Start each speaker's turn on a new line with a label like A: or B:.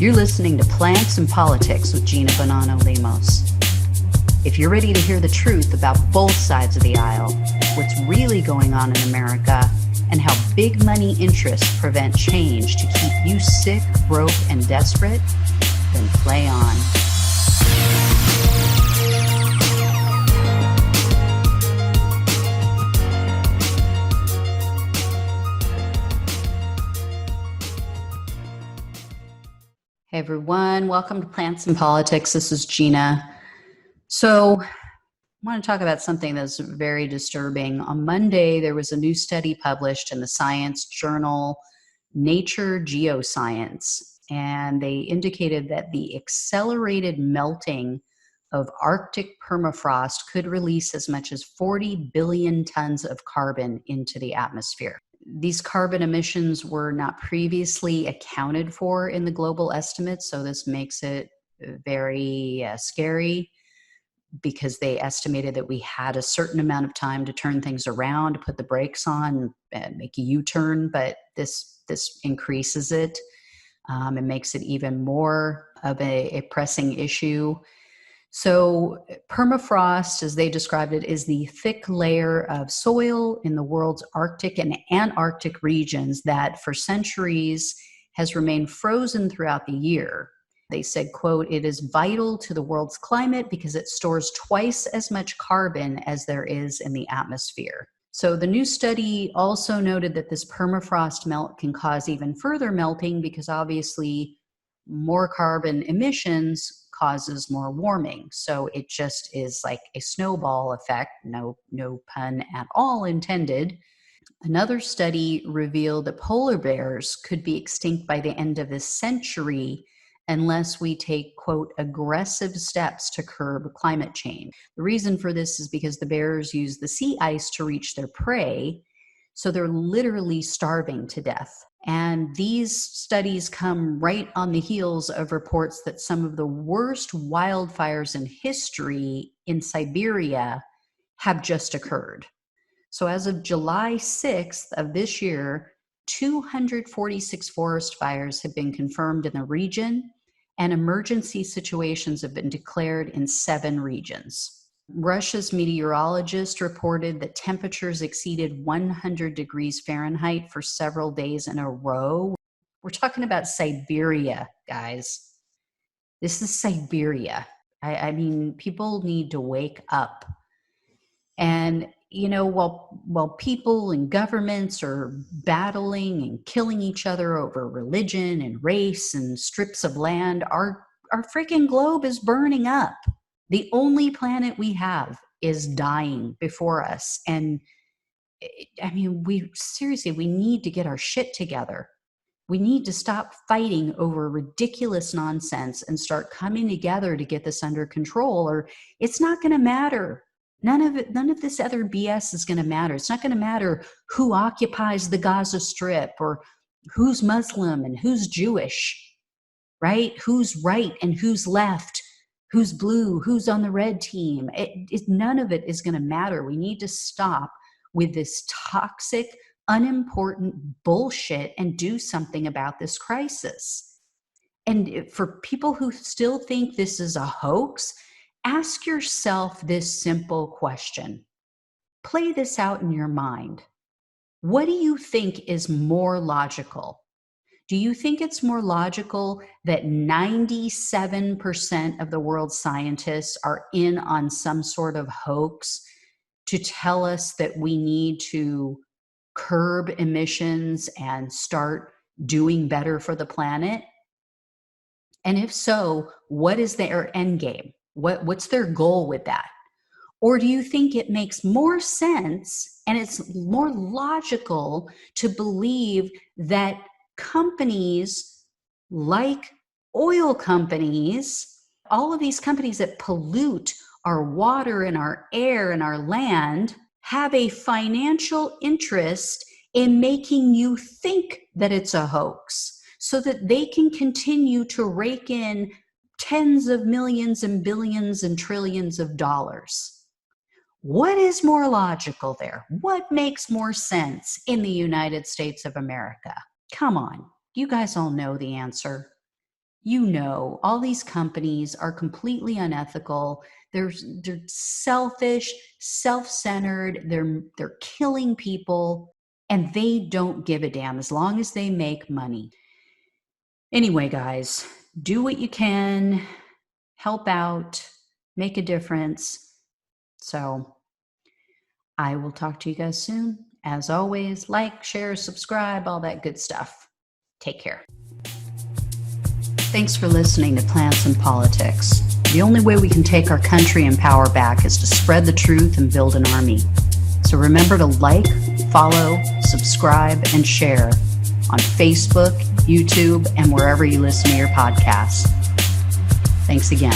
A: You're listening to Plants and Politics with Gina Bonanno-Lemos. If you're ready to hear the truth about both sides of the aisle, what's really going on in America, and how big money interests prevent change to keep you sick, broke, and desperate, then play on. Hey everyone, welcome to Plants and Politics. This is Gina. So I want to talk about something that's very disturbing. On Monday, there was a new study published in the science journal Nature Geoscience, and they indicated that the accelerated melting of Arctic permafrost could release as much as 40 billion tons of carbon into the atmosphere. These carbon emissions were not previously accounted for in the global estimates, so this makes it very scary, because they estimated that we had a certain amount of time to turn things around, to put the brakes on and make a U-turn, but this increases it. It makes it even more of a pressing issue. So permafrost, as they described it, is the thick layer of soil in the world's Arctic and Antarctic regions that for centuries has remained frozen throughout the year. They said, quote, "It is vital to the world's climate because it stores twice as much carbon as there is in the atmosphere." So the new study also noted that this permafrost melt can cause even further melting because obviously more carbon emissions causes more warming. So it just is like a snowball effect, no pun at all intended. Another study revealed that polar bears could be extinct by the end of this century unless we take, quote, aggressive steps to curb climate change. The reason for this is because the bears use the sea ice to reach their prey, so they're literally starving to death. And these studies come right on the heels of reports that some of the worst wildfires in history in Siberia have just occurred. So as of July 6th of this year, 246 forest fires have been confirmed in the region, and emergency situations have been declared in 7 regions. Russia's meteorologist reported that temperatures exceeded 100 degrees Fahrenheit for several days in a row. We're talking about Siberia, guys. This is Siberia. I mean, people need to wake up. And, you know, while people and governments are battling and killing each other over religion and race and strips of land, our freaking globe is burning up. The only planet we have is dying before us. And I mean, we need to get our shit together. We need to stop fighting over ridiculous nonsense and start coming together to get this under control, or it's not going to matter. None of this other BS is going to matter. It's not going to matter who occupies the Gaza Strip or who's Muslim and who's Jewish, right? Who's right and who's left. Who's blue, who's on the red team. None of it is going to matter. We need to stop with this toxic, unimportant bullshit and do something about this crisis. And for people who still think this is a hoax, ask yourself this simple question. Play this out in your mind. What do you think is more logical? Do you think it's more logical that 97% of the world's scientists are in on some sort of hoax to tell us that we need to curb emissions and start doing better for the planet? And if so, what is their end game? What's their goal with that? Or do you think it makes more sense and it's more logical to believe that companies like oil companies, all of these companies that pollute our water and our air and our land, have a financial interest in making you think that it's a hoax so that they can continue to rake in tens of millions and billions and trillions of dollars? What is more logical there? What makes more sense in the United States of America? Come on, you guys all know the answer. You know, all these companies are completely unethical. They're selfish, self-centered. They're killing people, and they don't give a damn as long as they make money. Anyway, guys, do what you can, help out, make a difference. So I will talk to you guys soon. As always, like, share, subscribe, all that good stuff. Take care. Thanks for listening to Plants and Politics. The only way we can take our country and power back is to spread the truth and build an army. So remember to like, follow, subscribe, and share on Facebook, YouTube, and wherever you listen to your podcasts. Thanks again.